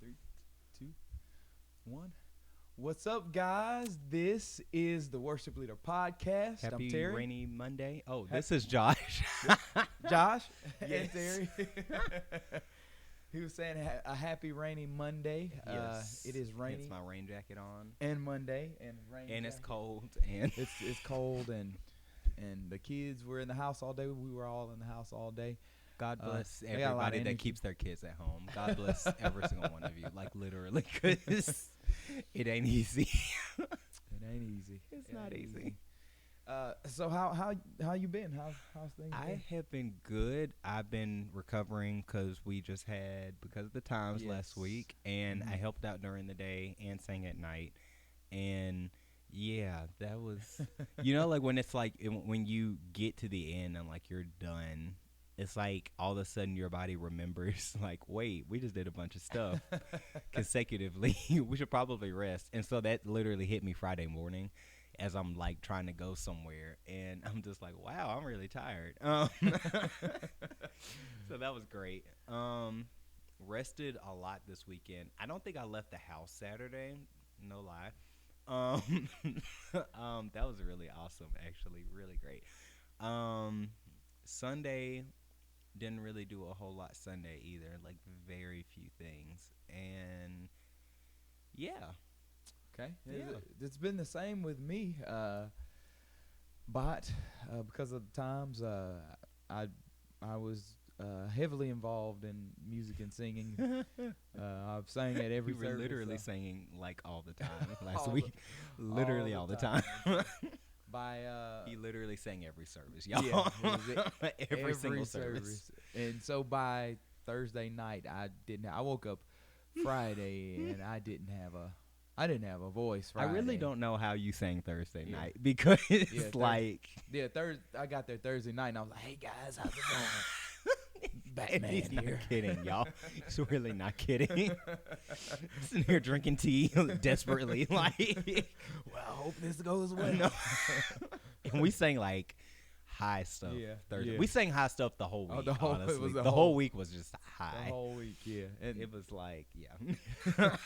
3, 2, 1. What's up, guys? This is the Worship Leader Podcast. Happy I'm Terry. rainy Monday. Oh, this is Josh. Josh Yes. and Terry. He was saying a happy rainy Monday. Yes. It is rainy. It's my rain jacket on. And Monday and rain. And it's jacket. cold. And It's cold and the kids were in the house all day. We were all in the house all day. God bless they got a lot of everybody that energy. keeps their kids at home. God bless every single one of you. Like, literally, because it ain't easy. It ain't easy. It's It not ain't easy. So how you been? How's things? I have been good. I've been recovering because we just had, because of the times last Yes. week, and I Mhm. helped out during the day and sang at night. And yeah, that was, like when it's like, when you get to the end and like you're done, it's like all of a sudden your body remembers, like, wait, we just did a bunch of stuff consecutively. We should probably rest. And so that literally hit me Friday morning as I'm like trying to go somewhere, and I'm just like, wow, I'm really tired. So that was great. Rested a lot this weekend. I don't think I left the house Saturday, no lie. That was really awesome, actually, really great. Sunday, didn't really do a whole lot Sunday either, like very few things. And yeah. Okay. Yeah. It's been the same with me. But because of the times, I was heavily involved in music and singing. I've sang at every You were service. literally singing like all the time last All week. Literally all the time. By He literally sang every service, y'all. yeah, it was every single service. And so by Thursday night, I woke up Friday and I didn't have a voice. I Friday. really don't know how you sang Thursday Yeah. night because Yeah, like Yeah, I got there Thursday night and I was like, "Hey guys, how's it going?" and Batman he's not here. kidding, y'all. He's really not kidding. Sitting here drinking tea desperately, like. Well, I hope this goes well. No. And we sang like high stuff. Yeah, Thursday. yeah. We sang high stuff the whole week. Oh, the whole- it honestly, was the the whole whole- week was just high. The whole week, yeah. And It was like, yeah.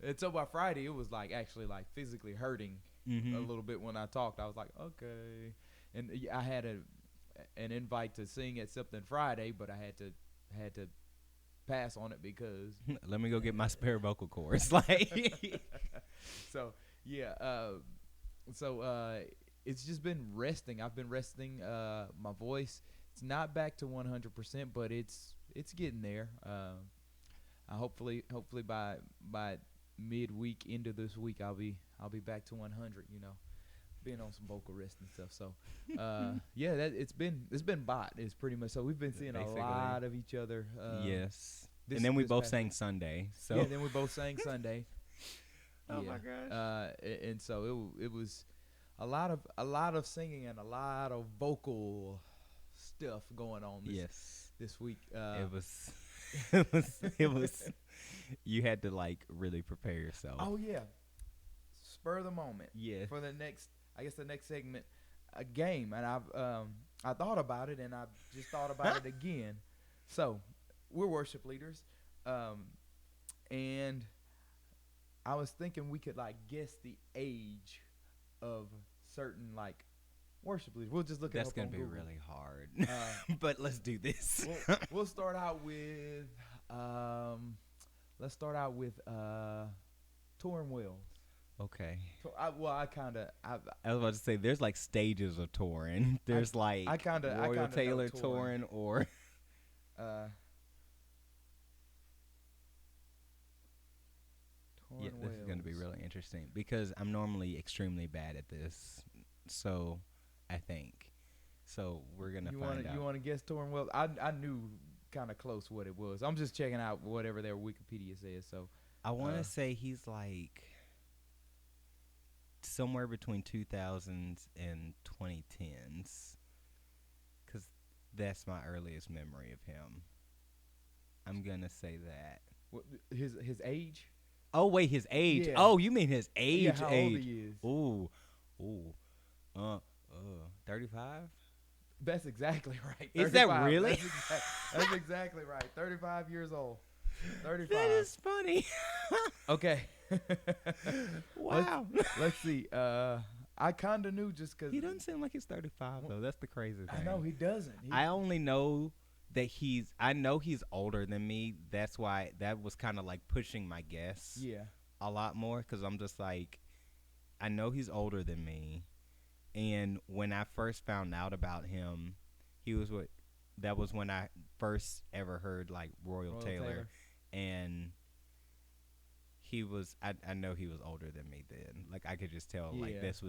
and so by Friday, it was like actually like physically hurting a little bit when I talked. I was like, okay. And I had an invite to sing at something Friday, but I had to pass on it because Let me go get my spare vocal cords. Like, so yeah. It's just been resting. I've been resting. My voice, it's not back to 100%, but it's getting there. I hopefully by midweek into this week, I'll be back to 100. Being on some vocal rest and stuff. So, yeah, it's been bot. It's pretty much so. We've been seeing Basically. a lot of each other. yes. this- And then we this both past sang week. Sunday. So. Yeah, then we both sang Sunday. Oh Yeah. my gosh. And so it was a lot of singing and a lot of vocal stuff going on this week. It was. It was. You had to like really prepare yourself. Oh yeah, spur of the moment. Yeah. For the next segment, a game, and I thought about it, and I just thought about it again. So we're worship leaders, and I was thinking we could like guess the age of certain like worship leaders. We'll just look That's it up gonna on be Google. really hard. But let's do this. We'll start out with let's start out with Torrin Wells. Okay. I I was about to say there's like stages of touring. There's like I kinda Royal know Taylor touring. touring or yeah, this is going to be really interesting because I'm normally extremely bad at this. So, I think. So, we're going to find out. You want to guess Torrin Wells? I knew kind of close what it was. I'm just checking out whatever their Wikipedia says. So I want to say he's like somewhere between 2000s and 2010s because that's my earliest memory of him. I'm going to say that. his age? Oh, wait, his age. Yeah. Oh, you mean his age? Yeah, how age. old he is. Ooh. 35? That's exactly right. Is that 35. really? That's exactly right. 35 years old. 35. That is funny. Okay. Wow. Let's see. I kind of knew just because He doesn't seem like he's 35 though. That's the crazy thing. I know he doesn't. I only know that I know he's older than me. That's why that was kind of like pushing my guess. Yeah. A lot more because I'm just like, I know he's older than me. And when I first found out about him, that was when I first ever heard like Royal Taylor. And he was, I know he was older than me then. Like I could just tell like this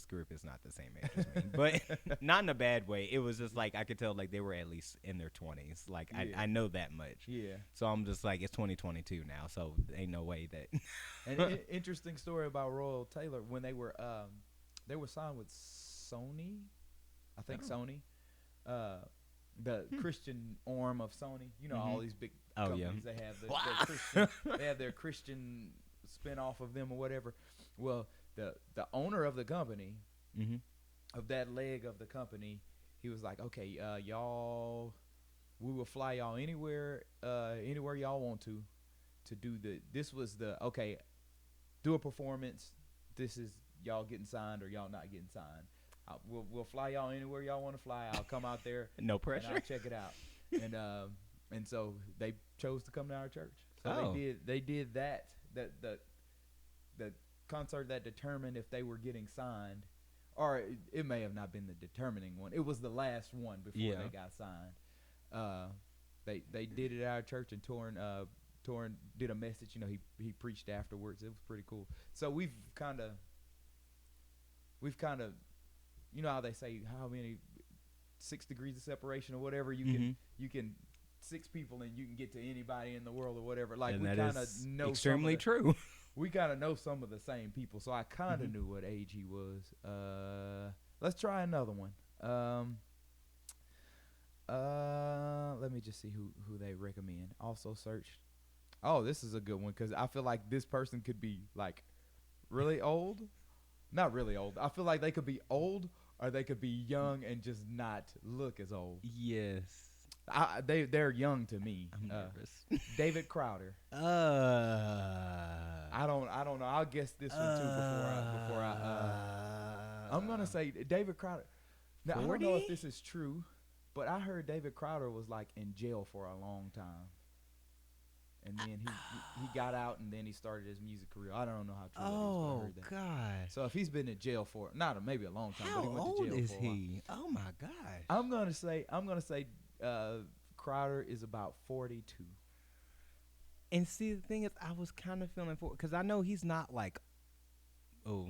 group is not the same age as me. But not in a bad way. It was just like I could tell like they were at least in their 20s. Like I know that much. Yeah. So I'm just like, it's 2022 now, so ain't no way that. And interesting story about Royal Taylor when they were signed with Sony, I think Sony, the Christian arm of Sony. You know all these big companies they have their Christian, they have their Christian spin-off of them or whatever. Well, the owner of the company, of that leg of the company, he was like, okay, y'all, we will fly y'all anywhere y'all want to do this was the, okay, do a performance. This is y'all getting signed or y'all not getting signed. We'll fly y'all anywhere y'all want to fly. I'll come out there. No pressure. And I'll check it out. And so they chose to come to our church. So they did that. The concert that determined if they were getting signed, or it may have not been the determining one. It was the last one before they got signed. They did it at our church, and Torrin did a message. You know, he preached afterwards. It was pretty cool. So we've kind of, you know how they say how many 6 degrees of separation or whatever you can 6 people and you can get to anybody in the world or whatever. Like and we kind of know extremely true. We kind of know some of the same people, so I kind of knew what age he was. Let's try another one. Let me just see who they recommend. Also search. Oh, this is a good one because I feel like this person could be like really old. Not really old. I feel like they could be old or they could be young and just not look as old. Yes. They're young to me. I'm nervous. David Crowder. I don't know. I'll guess this one too before I I'm gonna say David Crowder. Now 40? I don't know if this is true, but I heard David Crowder was like in jail for a long time. And then he got out, and then he started his music career. I don't know how true that is, but I heard that. God! So if he's been in jail for maybe a long time, how but he went old to jail is for a while. he? Oh my gosh! I'm gonna say Crowder is about 42. And see, the thing is, I was kind of feeling for because I know he's not like. Oh,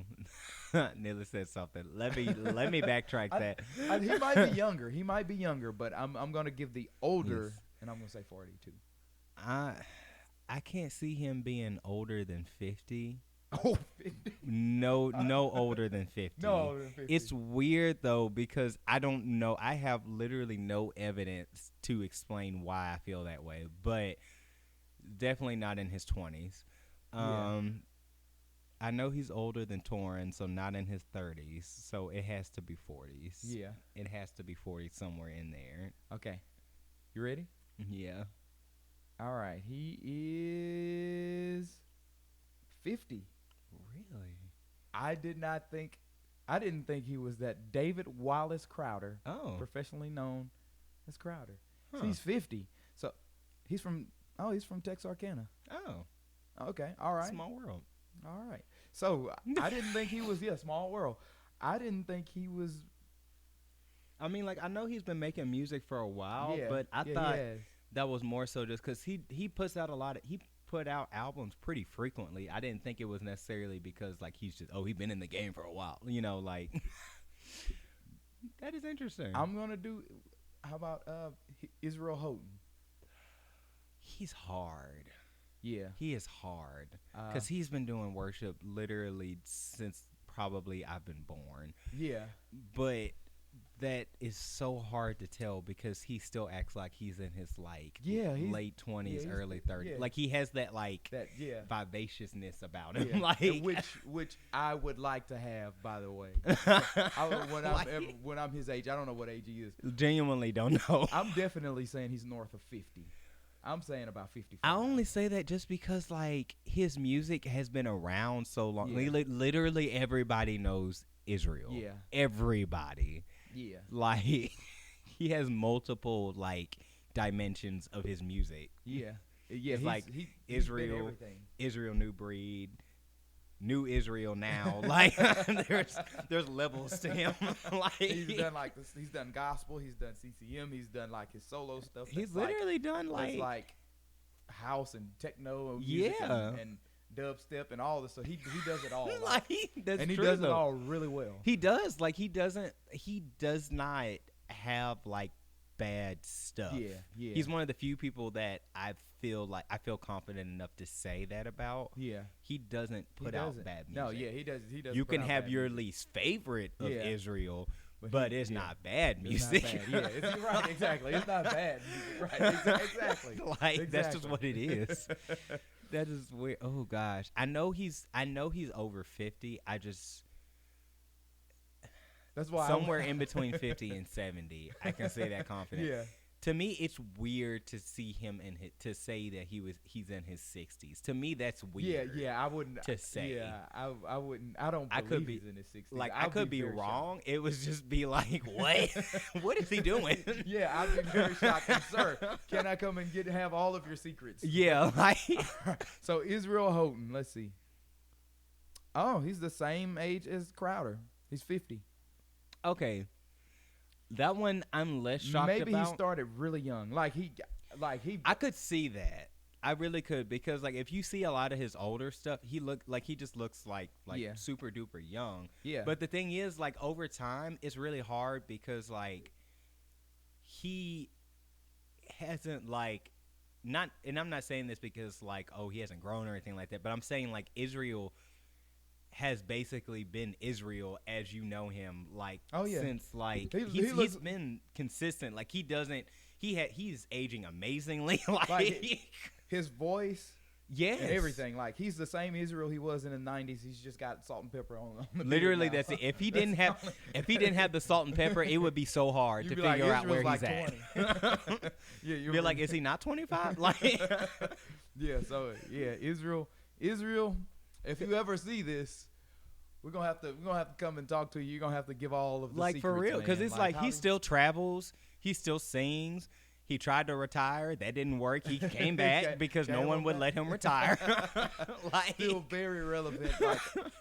Nilla said something. Let me backtrack that. He might be younger. But I'm gonna give the older, and I'm gonna say 42. I can't see him being older than 50. Oh, 50? No older than 50. No older than 50. It's weird, though, because I don't know. I have literally no evidence to explain why I feel that way, but definitely not in his 20s. I know he's older than Torrin, so not in his 30s, so it has to be 40s. Yeah. It has to be 40 somewhere in there. Okay. You ready? Yeah. All right, he is 50. Really? I didn't think he was that. David Wallace Crowder, professionally known as Crowder. So he's 50. So he's from Texarkana. Oh. Okay, all right. Small world. All right. So I didn't think he was, small world. I didn't think he was. I mean, like, I know he's been making music for a while, but I thought that was more so just because he puts out he put out albums pretty frequently. I didn't think it was necessarily because like he's just he's been in the game for a while, you know, like that is interesting. I'm gonna do. How about Israel Houghton? He's hard. Yeah, he is hard because he's been doing worship literally since probably I've been born. Yeah, but that is so hard to tell because he still acts like he's in his like late 20s, early 30s. Like he has that vivaciousness about him. Like which I would like to have, by the way. When I'm his age, I don't know what age he is. Genuinely don't know. I'm definitely saying he's north of 50. I'm saying about 55. I only say that just because like his music has been around so long. Yeah. Literally everybody knows Israel. Yeah. Everybody. Yeah. Like he has multiple like dimensions of his music. Yeah. Yeah. It's like he's Israel, been everything. Israel New Breed, New Israel now. Like there's levels to him. Like He's done like this. He's done gospel. He's done CCM. He's done like his solo stuff. he's literally done like house and techno music and dubstep and all this. So he does it all. like that's and he true, does it though. all really well. He does. Like he does not have like bad stuff. Yeah, yeah. He's one of the few people that I feel confident enough to say that about. Yeah. He doesn't put out bad music. No, yeah, he does. He does. You can have your least favorite of Yeah. Israel, but it's not bad music. It's not bad. Yeah, right, exactly. It's not bad music. Right, exactly. Like that's just what it is. That is weird. Oh gosh, I know he's over 50. That's why somewhere in between 50 and 70, I can say that confident. Yeah. To me, it's weird to see him to say that he's in his 60s. To me, that's weird. Yeah, I wouldn't to say. Yeah, I wouldn't. I don't believe he's in his 60s. Like I could be wrong. Shocked. It was just be like, what? What is he doing? Yeah, I'd be very shocked. And, sir, can I come and have all of your secrets? Yeah, like. So Israel Houghton, let's see. Oh, he's the same age as Crowder. He's 50. Okay. That one I'm less shocked Maybe about. he started really young. I could see that. I really could, because like if you see a lot of his older stuff, he just looks like Yeah. super duper young. Yeah. But the thing is, like over time, it's really hard because like he hasn't like not, and I'm not saying this because like he hasn't grown or anything like that, but I'm saying like Israel has basically been Israel as you know him, like since like he's been consistent. Like he's aging amazingly. Like his voice, yes, and everything. Like he's the same Israel he was in the 90s. He's just got salt and pepper on him. Literally, that's it. If he didn't have the salt and pepper, it would be so hard to figure out where he's at. Yeah, you'd be like, is he not 25? Like, yeah. So yeah, Israel. If you ever see this, we're gonna have to come and talk to you. You're gonna have to give all of the like secrets, for real, because it's like he still travels, he still sings. He tried to retire, that didn't work. He came back because no one would let him retire. Like still very relevant,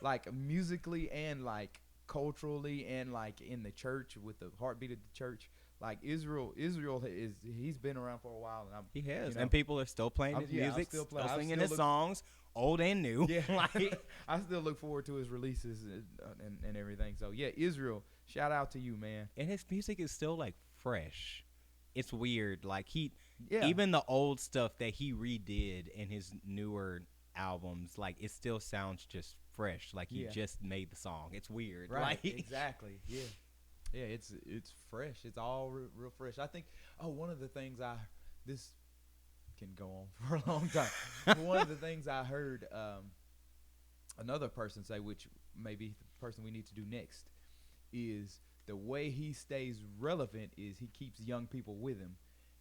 like musically and like culturally and like in the church with the heartbeat of the church. Like Israel he's been around for a while, and he has, and people are still playing his music, still singing his songs, old and new. Yeah, like I still look forward to his releases and everything. So yeah, Israel, shout out to you, man. And his music is still like fresh. It's weird, like even the old stuff that he redid in his newer albums, like it still sounds just fresh, like he just made the song. It's weird, right? Like, exactly, yeah. Yeah, it's fresh. It's all real fresh. I think. Oh, one of the things this can go on for a long time. But one of the things I heard another person say, which maybe the person we need to do next, is the way he stays relevant is he keeps young people with him,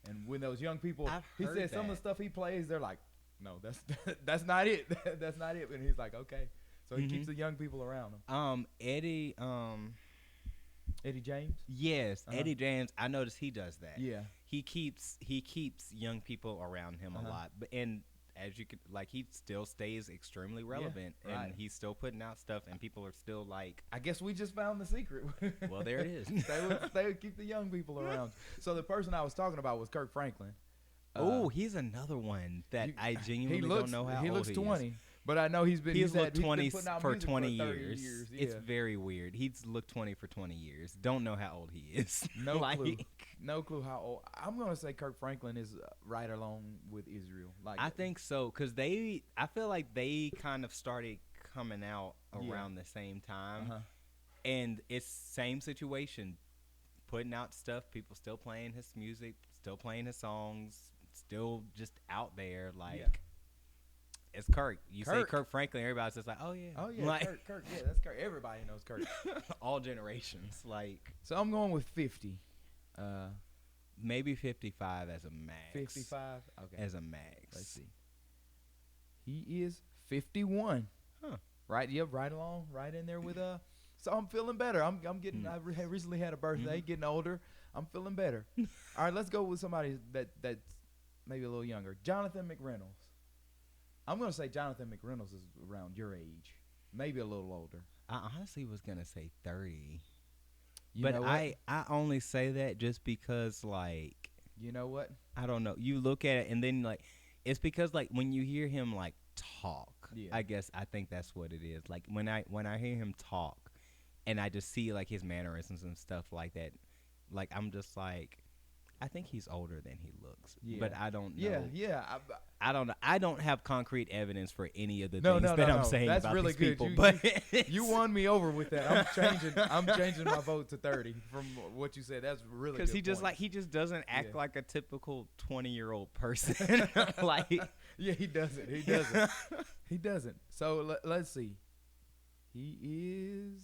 and when those young people, he said some of the stuff he plays, they're like, no, that's not it. That's not it. And he's like, okay, so he keeps the young people around him. Eddie James? Yes, Eddie James. I noticed he does that. Yeah. He keeps young people around him a lot. But and as you could he still stays extremely relevant, and he's still putting out stuff, and people are still like, I guess we just found the secret. Well, there it is. They would keep the young people around. So the person I was talking about was Kirk Franklin. Oh, he's another one that I genuinely don't know how old he looks 20. But I know he's looked 20 for 20 years. Yeah. It's very weird. He's looked 20 for 20 years. Don't know how old he is. No clue. No clue how old. I'm gonna say Kirk Franklin is right along with Israel. Like I think so, because I feel like they kind of started coming out around the same time, and it's same situation, putting out stuff. People still playing his music, still playing his songs, still just out there like. Yeah. It's Kirk. You say Kirk Franklin, everybody's just like, oh yeah, like, Kirk. Yeah, that's Kirk. Everybody knows Kirk. All generations, like. So I'm going with 50. maybe 55 as a max. 55. Okay. As a max. Let's see. He is 51. Huh. Right. Yep. Right along. Right in there with So I'm feeling better. I'm getting. I recently had a birthday. Getting older. I'm feeling better. All right. Let's go with somebody that's maybe a little younger. Jonathan Mcreynolds. I'm gonna say Jonathan Mcreynolds is around your age, maybe a little older. I honestly was gonna say 30. You but know what? I only say that just because, like, you know what? I don't know. You look at it and then, like, it's because, like, when you hear him, like, talk, I guess I think that's what it is. Like, when I hear him talk and I just see, like, his mannerisms and stuff like that, like, I'm just like, I think he's older than he looks. Yeah. But I don't know. Yeah. I don't know. I don't have concrete evidence for any of the No, things no, that no, I'm no. saying That's about really these good. people. You- But You won me over with that. I'm changing my vote to 30 from what you said. That's really because good point. he just doesn't act Yeah. like a typical 20-year-old person. Like, yeah, he doesn't. He doesn't. So let's see. He is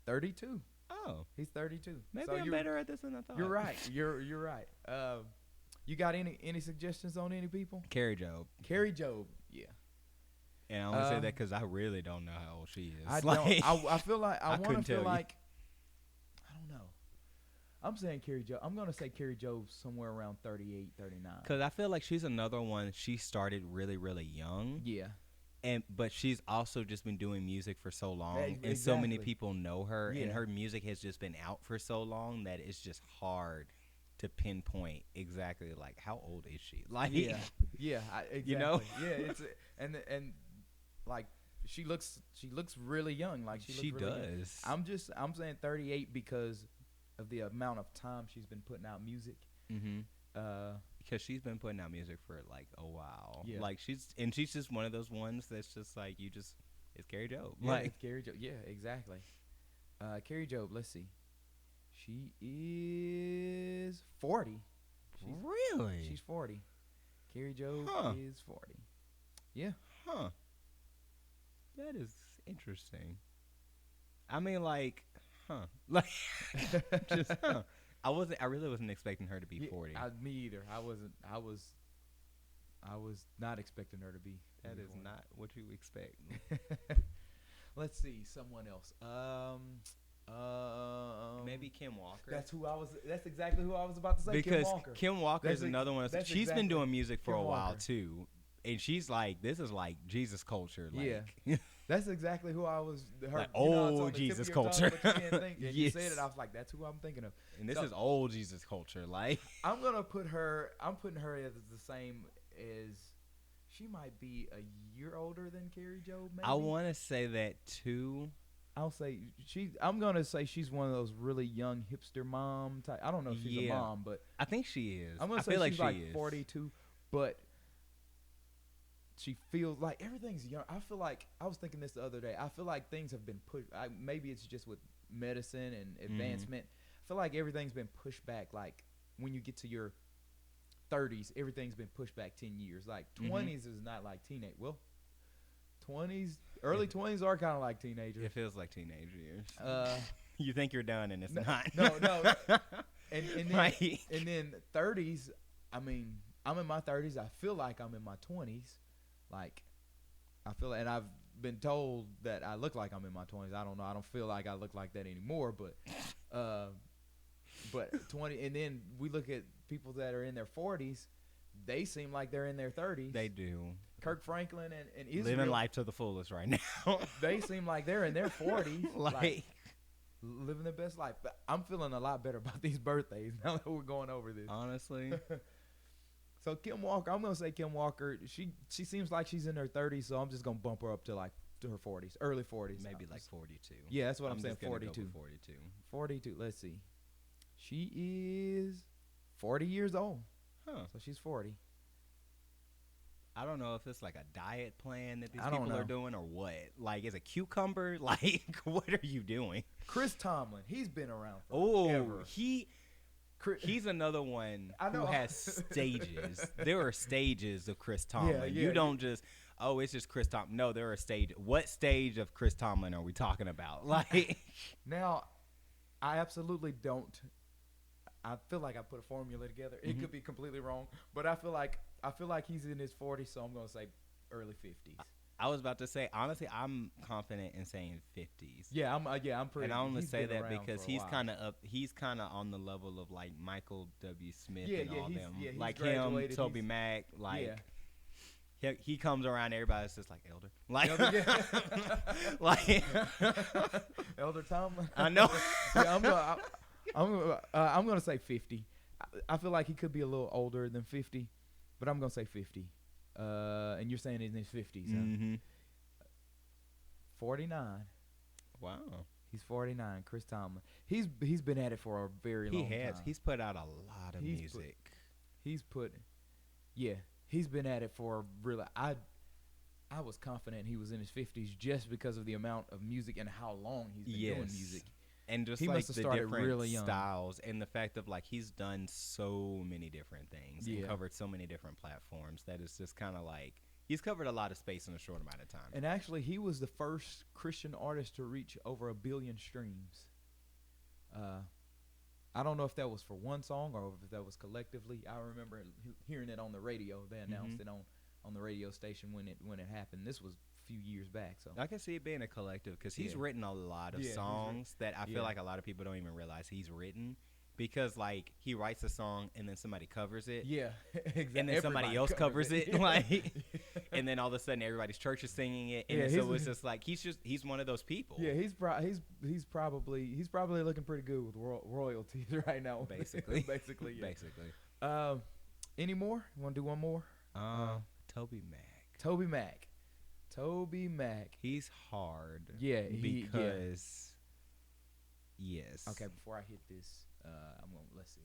32. oh, He's 32. maybe So I'm better at this than I thought. You're right. You're right. You got any suggestions on any people? Carrie Job. Carrie Job. Yeah. And I only say that because I really don't know how old she is. I Like, don't. I feel like I want to couldn't feel tell you. like. I don't know. I'm saying Carrie Job. I'm gonna say Carrie Job somewhere around 38, 39. because I feel like she's another one. She started really, really young. Yeah. But she's also just been doing music for so long, Exactly. and so many people know her, and Yeah. her music has just been out for so long that it's just hard to pinpoint exactly, like, how old is she? Like, Yeah. Exactly. You know? Yeah. It's and like she looks really young. Like she looks really young. does. I'm saying 38 because of the amount of time she's been putting out music. Mm-hmm. Uh, Because she's been putting out music for, like, a while. Yeah. Like, she's just one of those ones that's just like, it's Carrie Job. yeah, Like, it's Carrie Job. Yeah, exactly. Carrie Job. Let's see. She is 40. really? She's 40. Carrie Job Huh. is 40. Yeah. Huh. That is interesting. I mean, like, huh. Like, just, huh. I really wasn't expecting her to be 40. Me either. I wasn't. I was not expecting her to be. That is not what you expect. Let's see. Someone else. Maybe Kim Walker. That's exactly who I was about to say. Because Kim Walker. is another one. that's She's exactly been doing music for Kim a while Walker. too, and she's like, this is like Jesus culture. Like, Yeah. That's exactly who I was. Like you know, it's on old the tip of Jesus your tongue, culture. but you didn't think, and you said Yes. it. I was like, that's who I'm thinking of. and this So- is old Jesus culture. Like, I'm gonna put her. I'm putting her as the same as. She might be a year older than Carrie Job. Maybe. I want to say that too. I'll say I'm gonna say she's one of those really young hipster mom type. I don't know if she's a Yeah. mom, but I think she is. I'm gonna I say feel like she's she like is. 42. But she feels like everything's young. I feel like I was thinking this the other day. I feel like things have been pushed. Maybe it's just with medicine and advancement. I feel like everything's been pushed back. Like when you get to your 30s, everything's been pushed back 10 years. Like 20s is not like teenage. Well, 20s, early 20s are kind of like teenagers. It feels like teenage years. You You think you're done, and it's not. No. And then Right. and then 30s. I mean, I'm in my 30s. I feel like I'm in my 20s. Like I feel, and I've been told that I look like I'm in my 20s. I don't know. I don't feel like I look like that anymore. But 20, and then we look at people that are in their 40s. They seem like they're in their 30s. They do. Kirk Franklin and Israel, Living life to the fullest right now. They seem like they're in their 40s. like, living their best life. But I'm feeling a lot better about these birthdays now that we're going over this. honestly, So Kim Walker, I'm gonna say Kim Walker. She seems like she's in her 30s, so I'm just gonna bump her up to like to her 40s, early 40s. maybe like 42. Yeah, that's what I'm saying. just gonna go 42. with 42. 42. Let's see. She is 40 years old, Huh. so she's 40. I don't know if it's like a diet plan that these I don't people are know. doing or what. Like, is a cucumber? Like, what are you doing? Chris Tomlin, he's been around Oh, forever. he's another one I who know. has stages. There are stages of Chris Tomlin. Yeah, You don't just, oh, it's just Chris Tomlin. No, there are stages. What stage of Chris Tomlin are we talking about? Like, Now, I absolutely don't. I feel like I put a formula together. It Mhm. could be completely wrong, but I feel like he's in his 40s, so I'm gonna say early 50s. I was about to say, honestly, I'm confident in saying 50s. Yeah, I'm pretty. And I only he's say been that around because for a he's while. kind of up. He's kind of on the level of like Michael W. Smith Yeah, and yeah, all he's- them. yeah, he's like him, graduated, Toby he's- Mac. Like Yeah. he comes around, everybody's just like elder. Like, Yeah. like Elder Tomlin. I know. Yeah, I'm gonna say 50. I feel like he could be a little older than 50, but I'm gonna say 50. And you're saying in his 50s. Huh? Mm-hmm. 49. Wow. He's 49. Chris Tomlin. He's been at it for a very long time. He's put out a lot of music. He's been at it for really. I was confident he was in his 50s just because of the amount of music and how long he's been doing music. And just He like must have the started different really young. styles and the fact of like he's done so many different things and Yeah. covered so many different platforms that it's just kind of like he's covered a lot of space in a short amount of time. And actually, he was the first Christian artist to reach over 1 billion streams. I don't know if that was for one song or if that was collectively. I remember hearing it on the radio. They announced it on the radio station when it happened. This was a few years back. So I can see it being a collective because he's Yeah. written a lot of Yeah, he's songs that I feel yeah. like a lot of people don't even realize he's written because like he writes a song and then somebody covers it. yeah, exactly. And then somebody else covers it, like, and then all of a sudden everybody's church is singing it, and Yeah, so he's- it's just like he's one of those people. Yeah, he's probably looking pretty good with royalties right now. Basically. basically, yeah. Basically. Any more? You want to do one more? Toby Mac. Toby Mac. He's hard. Yeah, because yes. Okay, before I hit this, let's see.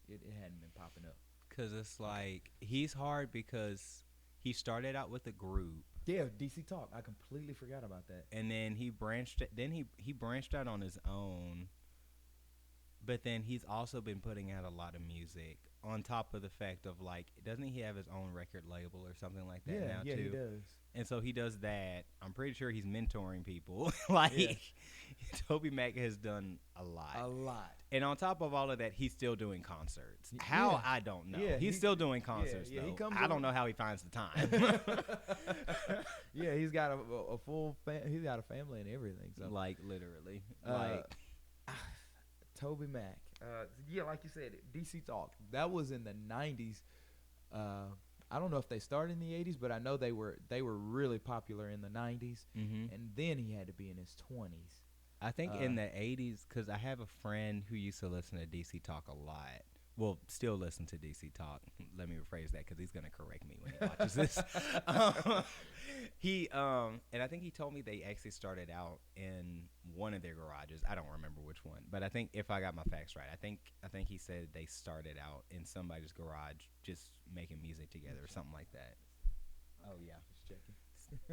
It hadn't been popping up. Because it's like he's hard because he started out with a group. Yeah, DC Talk. I completely forgot about that. And then he branched. Then he branched out on his own. But then he's also been putting out a lot of music on top of the fact of like, doesn't he have his own record label or something like that now yeah, too? he does. And so he does that. I'm pretty sure he's mentoring people. Like Yeah. Toby Mac has done a lot. A lot. And on top of all of that, he's still doing concerts. How Yeah. I don't know. Yeah, He's still doing concerts yeah, he though. comes I don't on- know how he finds the time. Yeah, he's got a full he's got a family and everything. So like literally. Uh, like Toby Mac. Yeah, like you said, DC Talk. That was in the 90s. I don't know if they started in the 80s, but I know they were really popular in the 90s. mhm. And then he had to be in his 20s. I think in the 80s, because I have a friend who used to listen to DC Talk a lot. Well, still listen to DC Talk. Let me rephrase that because he's going to correct me when he watches this. And I think he told me they actually started out in one of their garages. I don't remember which one, but I think if I got my facts right, I think he said they started out in somebody's garage just making music together or something like that. Oh yeah, just checking.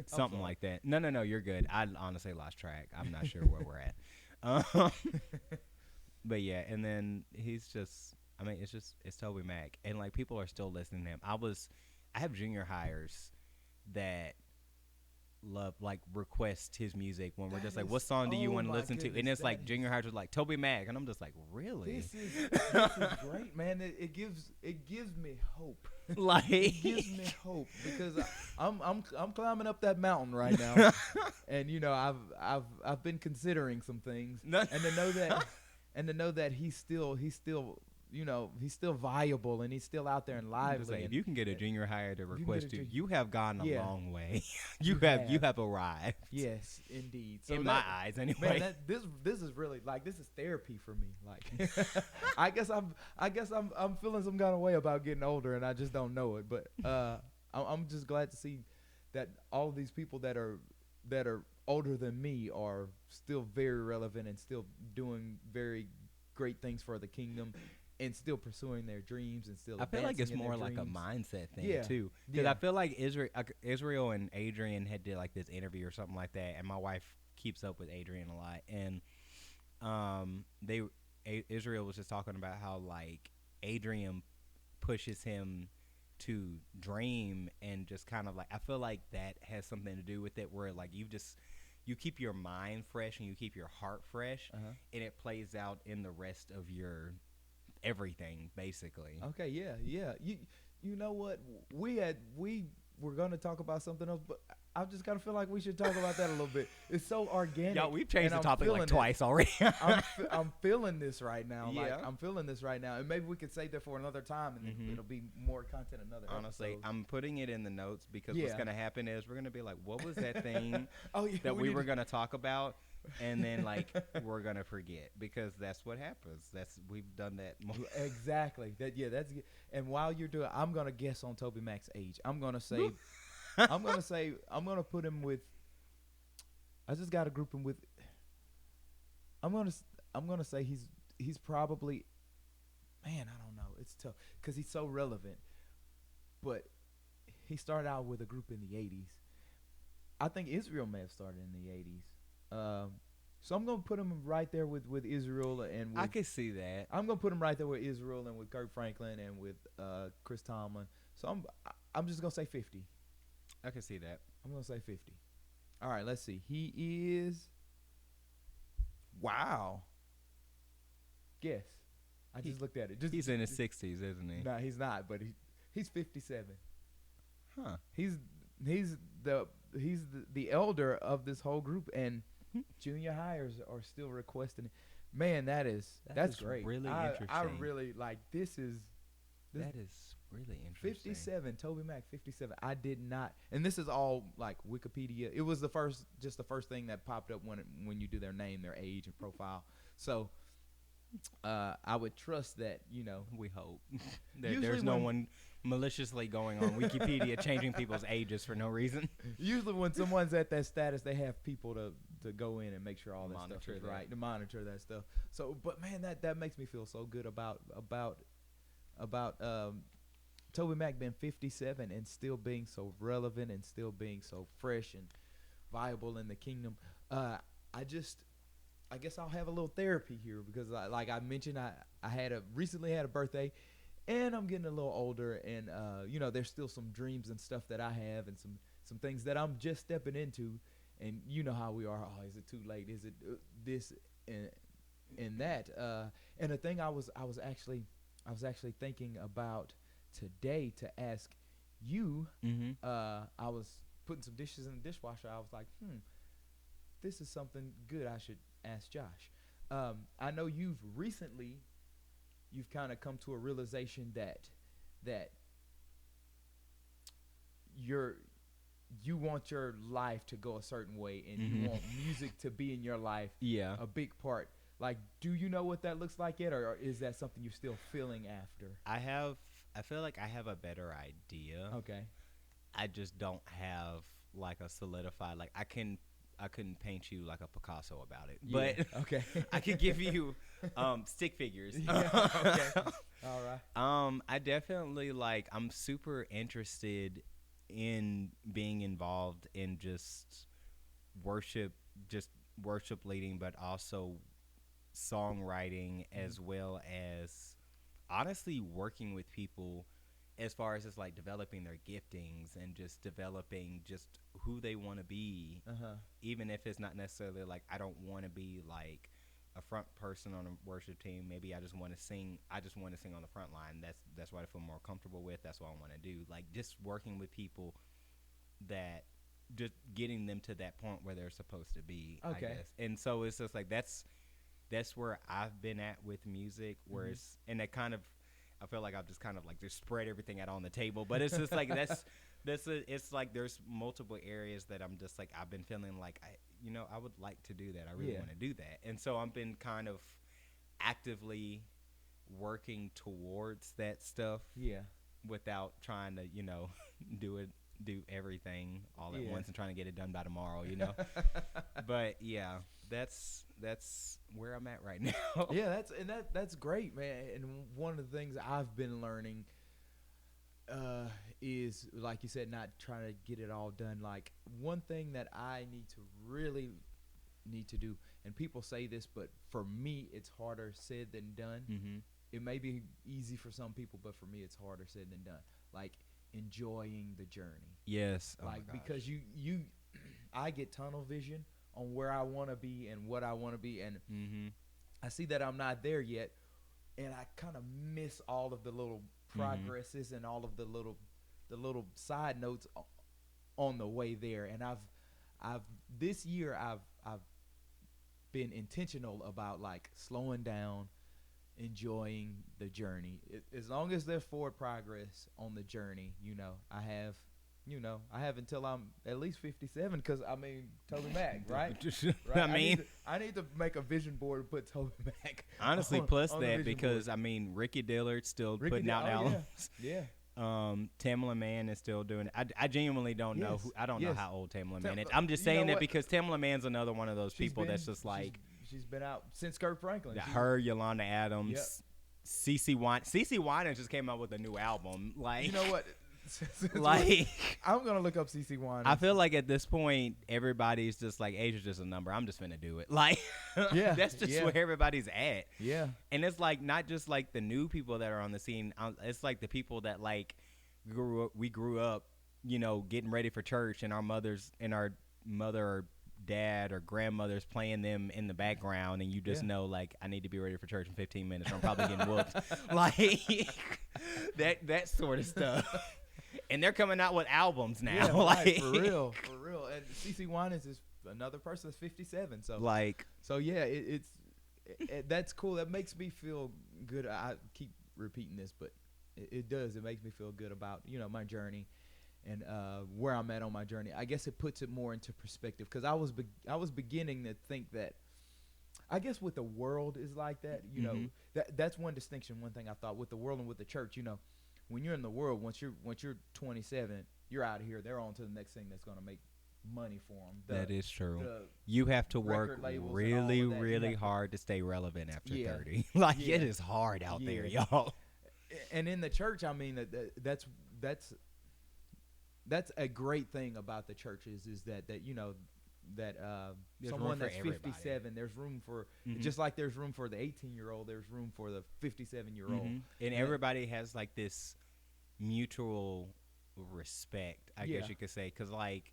Something like that. No, you're good. I honestly lost track. I'm not sure where we're at. But yeah, and then he's just, I mean, it's Toby Mac. And like people are still listening to him. I have junior hires that love, like request his music when we're just like, what song do you want to listen to? And it's like junior hires was like Toby Mac. And I'm just like, really? This is great, man. It gives me hope. Like, It gives me hope because I'm climbing up that mountain right now, and you know I've been considering some things, and to know that he's still viable and he's still out there and lively. if and you can get a junior hire to can get request a you, jun- you have gone a Yeah. long way. You you have arrived. yes, indeed. So In my eyes, anyway. man, this is really like this is therapy for me. Like, I guess I'm feeling some kind of way about getting older, and I just don't know it. But I'm just glad to see that all of these people that are older than me are still very relevant and still doing very great things for the kingdom. And still pursuing their dreams and still. I feel like it's advancing in more their like a dreams. mindset thing Yeah. too, because Yeah. I feel like Israel and Adrian had did like this interview or something like that, and my wife keeps up with Adrian a lot, and Israel was just talking about how like Adrian pushes him to dream and just kind of like I feel like that has something to do with it, where like you keep your mind fresh and you keep your heart fresh, Uh-huh. and it plays out in the rest of your everything basically. Okay, yeah, yeah. You know what? We were gonna talk about something else, but I just kind of feel like we should talk about that a little bit. It's so organic. Yeah, we've changed and the I'm topic like feeling it. twice already. I'm feeling this right now. Like Yeah. I'm feeling this right now, and maybe we could save that for another time, and then it'll be more content another. Honestly, episode. I'm putting it in the notes because what's Yeah. going to happen is we're going to be like, what was that thing Oh yeah, that we need were to- going to talk about? And then like we're going to forget because that's what happens. We've done that. Exactly. That's good. And while you're doing, I'm gonna guess on Toby Mac's age. I'm gonna say, I'm gonna put him with. I just gotta group him with. I'm gonna say he's probably. Man, I don't know. It's tough because he's so relevant. But he started out with a group in the '80s. I think Israel may have started in the '80s. So I'm gonna put him right there with Israel and with, I could see that. I'm gonna put him right there with Israel and with Kirk Franklin and with Chris Tomlin. So I'm just gonna say 50. I could see that. I'm gonna say 50. All right, let's see. He is. Wow. Guess. I just looked at it. He's in his 60s, isn't he? No, he's not. But he's 57. Huh. He's the elder of this whole group, and junior hires are still requesting it. Man, that's great. really I interesting. really like this. That is really interesting. 57, Toby Mac, 57. I did not, and this is all like Wikipedia. It was the first thing that popped up when you do their name, their age, and profile. So, I would trust that, We hope. Usually There's no when- one maliciously going on Wikipedia changing people's ages for no reason. Usually when someone's at that status, they have people to go in and make sure all that stuff Monitor is that. right, to monitor that stuff. So, but man, that makes me feel so good about Toby Mac being 57 and still being so relevant and still being so fresh and viable in the kingdom. I guess I'll have a little therapy here because like I mentioned, I recently had a birthday, and I'm getting a little older, and there's still some dreams and stuff that I have, and some things that I'm just stepping into, and you know how we are. Oh, is it too late? Is it this and that? And the thing I was actually thinking about today to ask you. Mm-hmm. I was putting some dishes in the dishwasher. I was like, this is something good I should ask Josh. I know you've kind of come to a realization that you want your life to go a certain way, and you want music to be in your life Yeah. a big part. Like, do you know what that looks like yet, or is that something you're still feeling after? I feel like I have a better idea. Okay. I just don't have like a solidified, like I couldn't paint you like a Picasso about it, Yeah, but okay. I could give you stick figures. Yeah, okay. All right. I definitely I'm super interested in being involved in just worship leading, but also songwriting, as well as honestly working with people as far as just like developing their giftings and just developing just who they want to be. Even if it's not necessarily like I don't want to be like a front person on a worship team. Maybe I just want to sing. I just want to sing on the front line. That's what I feel more comfortable with. That's what I want to do. Like just working with people, that just getting them to that point where they're supposed to be. Okay. I guess. And so it's just like that's where I've been at with music. Where it's, and that kind of, I feel like I've just kind of like just spread everything out on the table. But it's just like it's like there's multiple areas that I'm just like I've been feeling like I would like to do that. I really want to do that. And so I've been kind of actively working towards that stuff. Yeah. Without trying to, do everything all at once and trying to get it done by tomorrow, But yeah, that's where I'm at right now. Yeah, that's great, man. And one of the things I've been learning is, like you said, not trying to get it all done. Like one thing that I really need to do, and people say this, but for me, it's harder said than done. Mm-hmm. It may be easy for some people, but for me, it's harder said than done. Like enjoying the journey. Yes. Like because you I get tunnel vision where I want to be and what I want to be, and Mm-hmm. I see that I'm not there yet, and I kind of miss all of the little progresses and all of the little side notes on the way there. And I've this year I've been intentional about like slowing down, enjoying the journey. As long as there's forward progress on the journey, I have until I'm at least 57. Because I mean, Toby Mac, right? Right? I mean, I need to make a vision board and put Toby Mac. honestly, plus on the that vision because board. I mean, Ricky Dillard's still putting out albums. Yeah. Tamala Man is still doing it. I genuinely don't know Yes, I don't know yes. how old Tamala Man is. Tam- I'm just you know saying that what? because Tamala Man's another one of those She's people that's been- just like she's been out since Kirk Franklin. She's- her, Yolanda Adams, Yep. CeCe Winans just came out with a new album. Like, You know what? like I'm gonna look up CeCe Winans. I feel like at this point everybody's just like age is just a number. I'm just finna do it. Like, Yeah, that's just yeah. where everybody's at. Yeah. And it's like not just like the new people that are on the scene. It's like the people that like we grew up, getting ready for church, and our mother or dad or grandmother's playing them in the background, and you just Yeah. know like I need to be ready for church in 15 minutes. Or I'm probably getting whooped. Like that sort of stuff. And they're coming out with albums now. Yeah, like right, for real. And CeCe Winans is another person that's 57. So like So yeah, that's cool. That makes me feel good. I keep repeating this, but it does. It makes me feel good about my journey and where I'm at on my journey. I guess it puts it more into perspective because I was beginning to think that. I guess with the world is like that. That's one distinction. One thing I thought with the world and with the church. When you're in the world, once you're 27, you're out of here. They're on to the next thing that's going to make money for them. that is true. You have to work record labels and all really, of that. You really have to- hard to stay relevant after Yeah. 30. Like Yeah. it is hard out there, Yeah. y'all. And in the church, I mean that's a great thing about the churches is that There's someone room for that's everybody. 57, there's room for Mhm. just like there's room for the 18-year-old, there's room for the 57-year-old. Mhm. And everybody has like this mutual respect, I guess Yeah. you could say, because like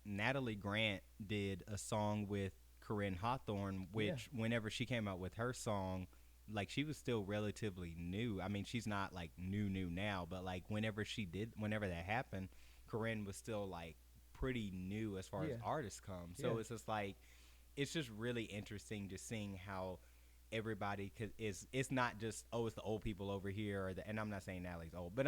Natalie Grant did a song with Corinne Hawthorne, which whenever she came out with her song, like she was still relatively new. I mean, she's not like new now, but like whenever that happened, Corinne was still like pretty new as far as Yeah. artists come. So Yeah. it's just like it's just really interesting just seeing how everybody it's not just it's the old people over here and I'm not saying Natalie's old, but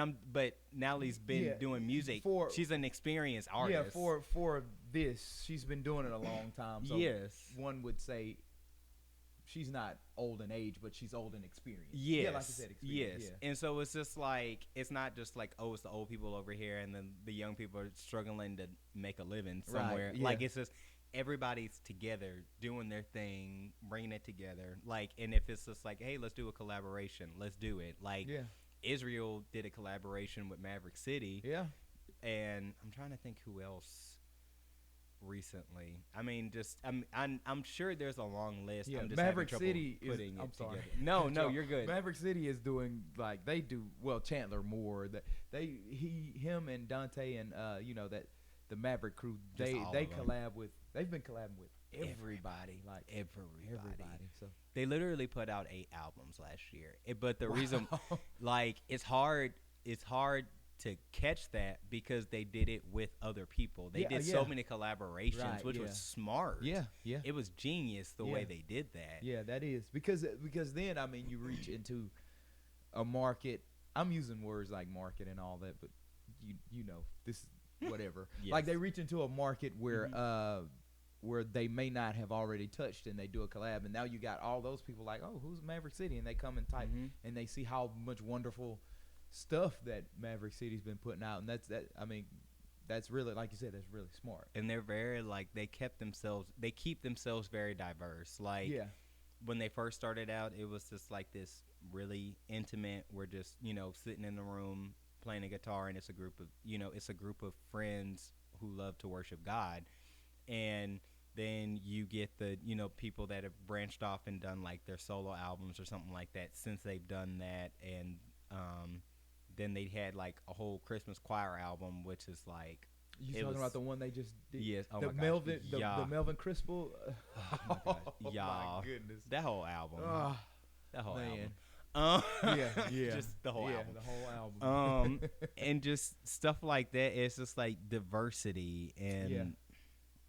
Natalie's been doing music. She's an experienced artist. Yeah, for this, she's been doing it a long time. So yes. one would say she's not old in age, but she's old in experience. Yes. Yeah, like you said, experience. Yes. Yeah. And so it's just like it's not just like it's the old people over here and then the young people are struggling to make a living somewhere. Right, yeah. Like it's just everybody's together doing their thing, bringing it together. Like, and if it's just like, hey, let's do a collaboration, let's do it. Like Yeah. Israel did a collaboration with Maverick City. Yeah. And I'm trying to think who else recently. I mean, just I'm sure there's a long list. Yeah, I'm just Maverick having trouble City is. putting I'm it sorry. together. No, you're good. Maverick City is doing like they do. Well, Chandler more. That him and Dante and that the Maverick crew. Just They all they of 'em. collab with. They've been collabing with everybody. Like Everybody. So They literally put out 8 albums last year. But the reason, like, it's hard to catch that because they did it with other people. They did so many collaborations, Right, which was smart. Yeah. It was genius the way they did that. Yeah, that is because then I mean you reach into a market. I'm using words like market and all that, but you know this whatever. Yes. Like they reach into a market where they may not have already touched, and they do a collab, and now you got all those people like, oh, who's Maverick City, and they come and type, and they see how much wonderful stuff that Maverick City's been putting out, and that's really, like you said, that's really smart. And they're very like they keep themselves very diverse. Like when they first started out, it was just like this really intimate. We're just sitting in the room playing a guitar, and it's a group of friends who love to worship God. And then you get the people that have branched off and done like their solo albums or something like that. Since they've done that, and then they had like a whole Christmas choir album, which is like You It talking was- about the one they just did? Yes. Oh the my gosh. Melvin, the Yeah. Melvin Crispell. Oh my gosh. Y'all. my goodness. That whole album. Ah, That whole man. album. yeah. Just the whole album. The whole album. And just stuff like that. It's just like diversity, and Yeah.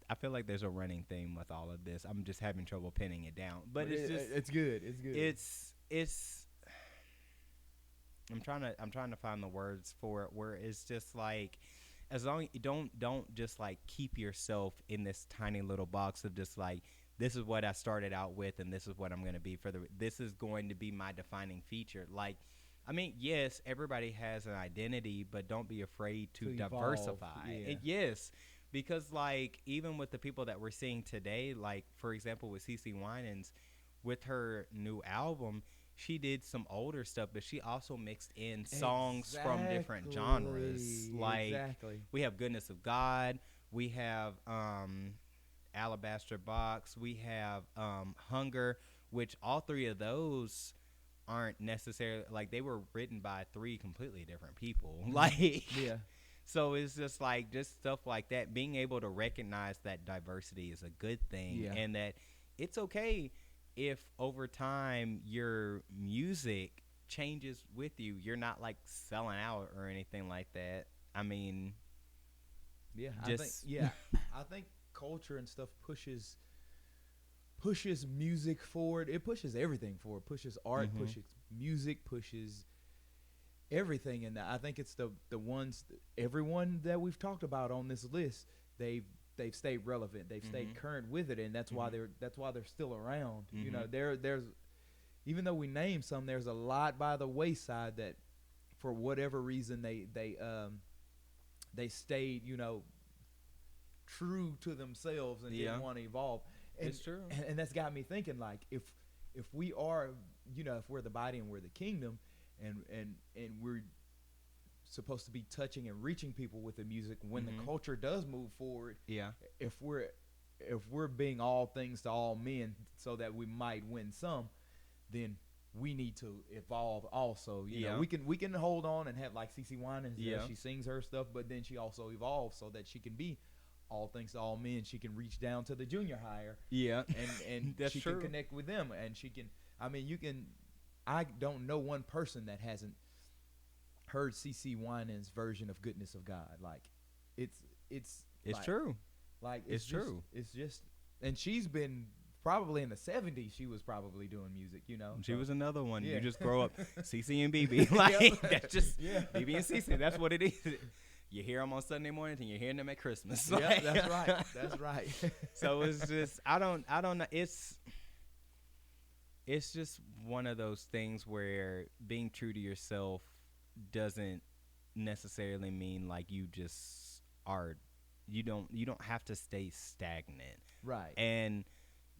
I feel like there's a running theme with all of this. I'm just having trouble pinning it down, but it's just it's good. It's good. it's. I'm trying to find the words for it where it's just like, as long as you don't just like keep yourself in this tiny little box of just like, this is what I started out with and this is what I'm going to be this is going to be my defining feature. Like, I mean, yes, everybody has an identity, but don't be afraid to evolve, diversify. yeah. And yes, because like even with the people that we're seeing today, like for example with CeCe Winans, with her new album, she did some older stuff, but she also mixed in songs from different genres. Like we have Goodness of God, we have Alabaster Box, we have Hunger, which all three of those aren't necessarily like, they were written by three completely different people. Like, yeah. so it's just like just stuff like that. Being able to recognize that diversity is a good thing, Yeah. and that it's okay if over time your music changes with you. You're not like selling out or anything like that. I mean, Yeah, just I think culture and stuff pushes music forward. It pushes everything forward. Pushes art, pushes music, pushes everything. And I think it's the ones, everyone that we've talked about on this list, they've stayed relevant. They've stayed current with it, and that's why they're still around. You know, there's even though we name some, there's a lot by the wayside that for whatever reason they stayed, you know, true to themselves and didn't want to evolve. And, it's true. And that's got me thinking, like, if we are, you know, if we're the body and we're the kingdom, and we're supposed to be touching and reaching people with the music when the culture does move forward. Yeah. If we're being all things to all men so that we might win some, then we need to evolve also. You know, we can hold on and have like CeCe Winans, she sings her stuff, but then she also evolves so that she can be all things to all men. She can reach down to the junior higher. Yeah. And That's she true. can connect with them, and she can, I mean, I don't know one person that hasn't heard CeCe Winans' version of Goodness of God. Like, it's like, true. Like, it's true. It's just, and she's been probably in the 70s. She was probably doing music, you know. She was another one. Yeah. You just grow up, CeCe and BB. Like, that's just BB and CeCe. That's what it is. You hear them on Sunday mornings and you're hearing them at Christmas. Yeah, that's right. That's right. So it's just, I don't know. It's just one of those things where being true to yourself doesn't necessarily mean like you just are, you don't have to stay stagnant. Right. And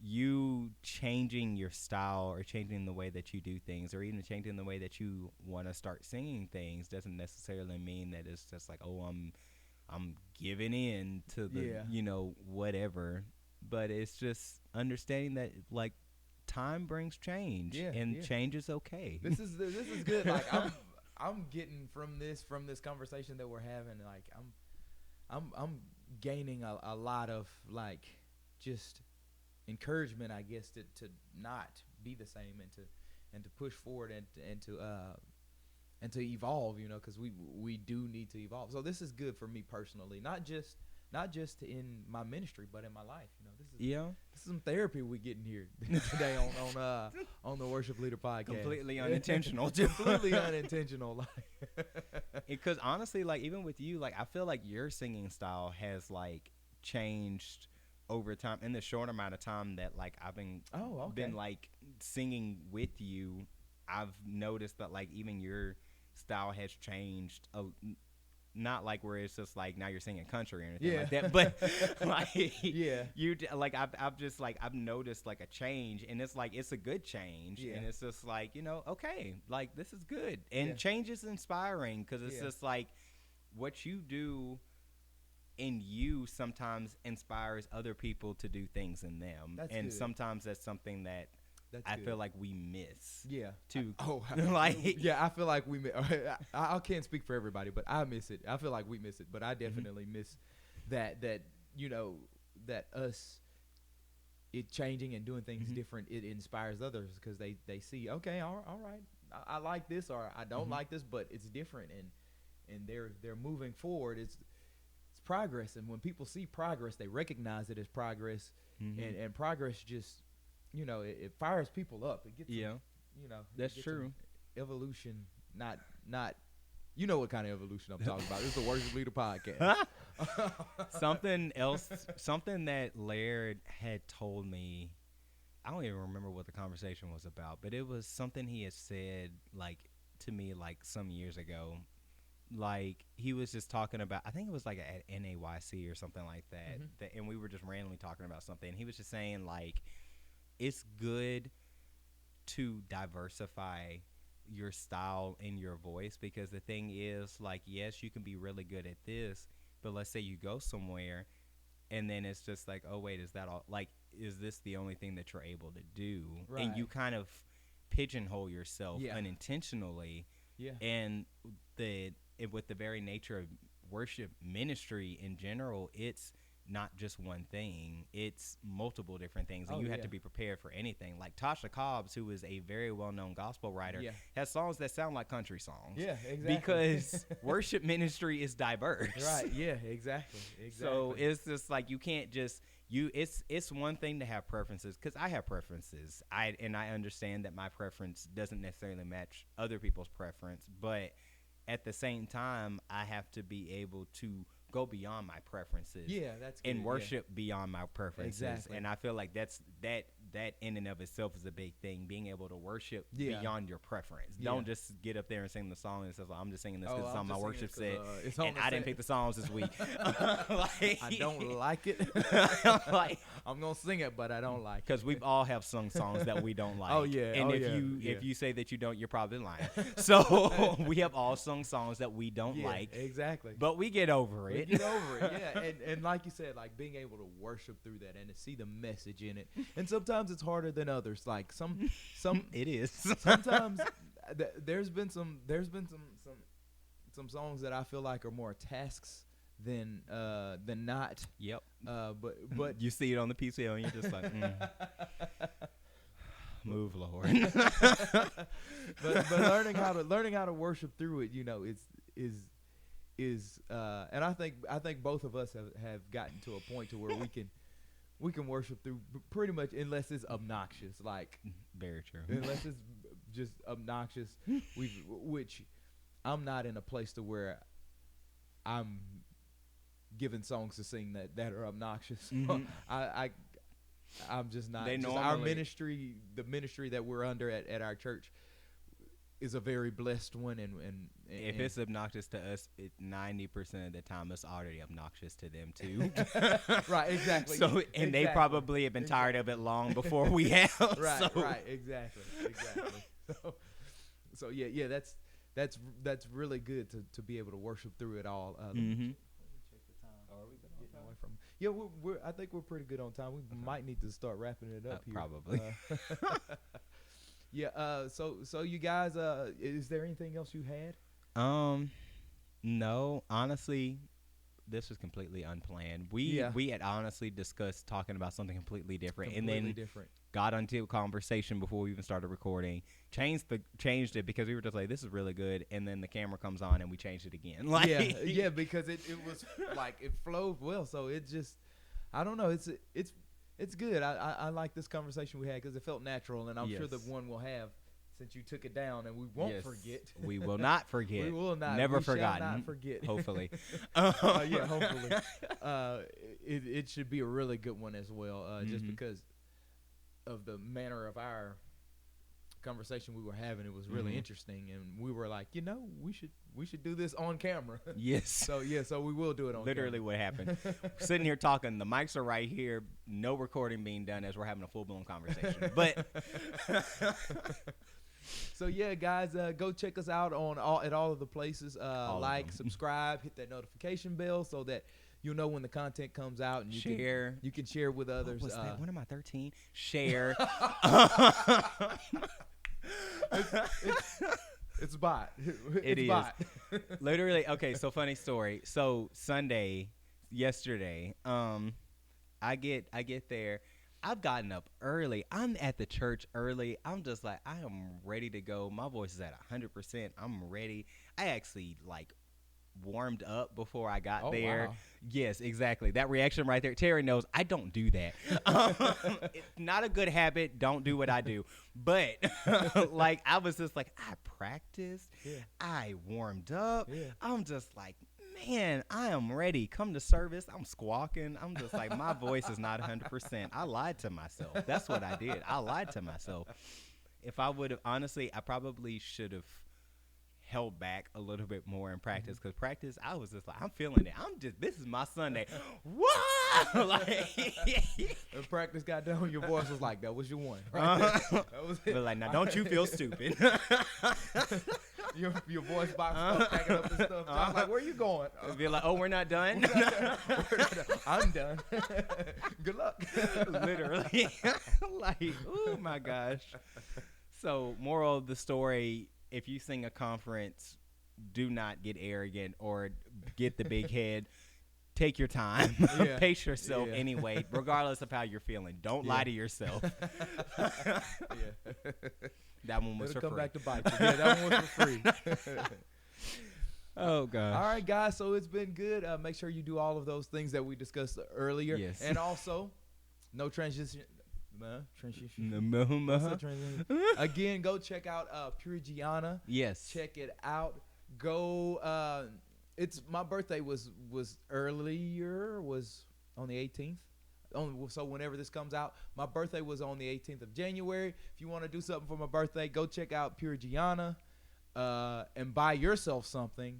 you changing your style or changing the way that you do things or even changing the way that you want to start singing things doesn't necessarily mean that it's just like, oh, I'm giving in to the, you know, whatever. But it's just understanding that like time brings change and change is okay. This is good. Like I'm getting from this conversation that we're having, like I'm gaining a lot of like just encouragement, I guess, to not be the same and to push forward and to evolve, you know, because we do need to evolve. So this is good for me personally, not just in my ministry, but in my life. You know, this is some therapy we getting here today on the Worship Leader Podcast. Completely unintentional, too. Completely unintentional. Because honestly, like even with you, like I feel like your singing style has like changed over time in the short amount of time that like I've been like singing with you. I've noticed that like even your style has changed not like where it's just like now you're singing country or anything like that, but like you like I've just like I've noticed like a change, and it's like it's a good change, and it's just like, you know, okay, like this is good, and change is inspiring because it's just like what you do in you sometimes inspires other people to do things in them. That's and good. Sometimes that's something that I feel like we miss. Yeah. Too. Like I feel like we miss. I can't speak for everybody, but I miss it. I feel like we miss it, but I definitely that that us it changing and doing things different, it inspires others because they see, okay, all right, I like this, or I don't like this, but it's different, and they're moving forward. It's progress, and when people see progress, they recognize it as progress, and progress just it fires people up. It gets that's true. Evolution, not you know what kind of evolution I'm talking about. This is the Worship Leader Podcast. Something that Laird had told me, I don't even remember what the conversation was about, but it was something he had said like to me like some years ago. Like he was just talking about, I think it was like at NAYC or something like that, and we were just randomly talking about something. And he was just saying like it's good to diversify your style and your voice, because the thing is, like, yes, you can be really good at this, but let's say you go somewhere and then it's just like, oh wait, is that all, like, is this the only thing that you're able to do? Right. And you kind of pigeonhole yourself unintentionally. And with the very nature of worship ministry in general, it's not just one thing, it's multiple different things, and you have to be prepared for anything. Like Tasha Cobbs, who is a very well-known gospel writer, has songs that sound like country songs. Yeah, exactly. Because worship ministry is diverse. Right, yeah, exactly. So it's just like you can't just it's one thing to have preferences, because I have preferences. I understand that my preference doesn't necessarily match other people's preference, but at the same time, I have to be able to go beyond my preferences. Yeah, that's good. And worship beyond my preferences. Exactly. And I feel like that in and of itself is a big thing, being able to worship beyond your preference. Don't just get up there and sing the song and say, well, I'm just singing this because it's on my worship set, and I didn't pick the songs this week. I don't like it. Like, I'm going to sing it, but I don't like it. Because we've all have sung songs that we don't like. Oh, yeah. And if you say that you don't, you're probably lying. So we have all sung songs that we don't like. Exactly. But we get over it. Get over it, yeah. And like you said, like being able to worship through that and to see the message in it. And sometimes it's harder than others. Like some it is. Sometimes there's been some songs that I feel like are more tasks than not. Yep. But you see it on the PCO and you're just like, move, Lord. but learning how to worship through it, is and I think both of us have gotten to a point to where we can worship through pretty much, unless it's obnoxious, like very true. Unless it's just obnoxious, which I'm not in a place to where I'm given songs to sing that are obnoxious. I'm just not. Our ministry, the ministry that we're under at our church, is a very blessed one, and if it's obnoxious to us, 90% of the time it's already obnoxious to them too. Right, exactly. So they probably have been tired of it long before we have. Right, exactly. So yeah, that's really good to be able to worship through it all. Let me check the time. Are we getting away from? Yeah, I think we're pretty good on time. We might need to start wrapping it up here. Probably. Yeah. So you guys, is there anything else you had? No, honestly, this was completely unplanned. We had honestly discussed talking about something completely different, and then got into a conversation before we even started recording. Changed it because we were just like, this is really good, and then the camera comes on and we changed it again. Like, yeah, because it was like it flowed well. So it just, I don't know, it's good. I like this conversation we had because it felt natural, and I'm sure the one we'll have, since you took it down, and we won't forget. We will not forget. We will not. Never we forgotten. Shall not forget. Hopefully. Yeah, hopefully. It should be a really good one as well, just because of the manner of our conversation we were having. It was really interesting, and we were like, we should do this on camera. Yes. So we will do it on literally camera. What happened. Sitting here talking, the mics are right here, no recording being done as we're having a full-blown conversation. But so yeah, guys, go check us out at all of the places. Like, subscribe, hit that notification bell so that you'll know when the content comes out, and you can share with others. What was that? When am I 13? Share. It's bot. It is. Literally, okay, so funny story. So Sunday, yesterday. I get there. I've gotten up early. I'm at the church early. I'm just like, I am ready to go. My voice is at 100%. I'm ready. I actually like warmed up before I got there. Wow. Yes, exactly. That reaction right there. Terry knows I don't do that. It's not a good habit. Don't do what I do. But like I was just like, I practiced. Yeah. I warmed up. Yeah. I'm just like, man, I am ready. Come to service. I'm squawking. I'm just like, my voice is not 100%. I lied to myself. That's what I did. I lied to myself. If I would have, honestly, I probably should have held back a little bit more in practice, because practice, I was just like, I'm feeling it. This is my Sunday. What? Like, When practice got done, your voice was like, that was your one. Right? That was it. but like, now don't you feel stupid? Your voice box stuff, packing up and stuff. I was like, where you going? Be like, oh, we're not done. I'm done. Good luck. Literally. Like, oh my gosh. So, moral of the story, if you sing a conference, do not get arrogant or get the big head. Take your time. Yeah. Pace yourself Yeah. anyway, regardless of how you're feeling. Don't lie to yourself. Yeah. That one was It'll for come free. back to bite you. Yeah, that one was for free. Oh, gosh. All right, guys. So it's been good. Make sure you do all of those things that we discussed earlier. Yes. And also, no transition. Transition. Uh-huh. What's the transition? Again, go check out Pure Gianna. Yes. Check it out. Go. It's my birthday was earlier. Was on the 18th. So whenever this comes out, my birthday was on the 18th of January. If you want to do something for my birthday, go check out Pure Gianna, and buy yourself something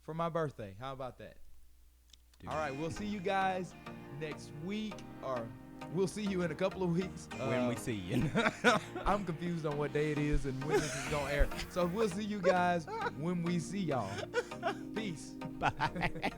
for my birthday. How about that? All right, we'll see you guys next week, or we'll see you in a couple of weeks. When we see you. I'm confused on what day it is and when this is going to air. So we'll see you guys when we see y'all. Peace. Bye.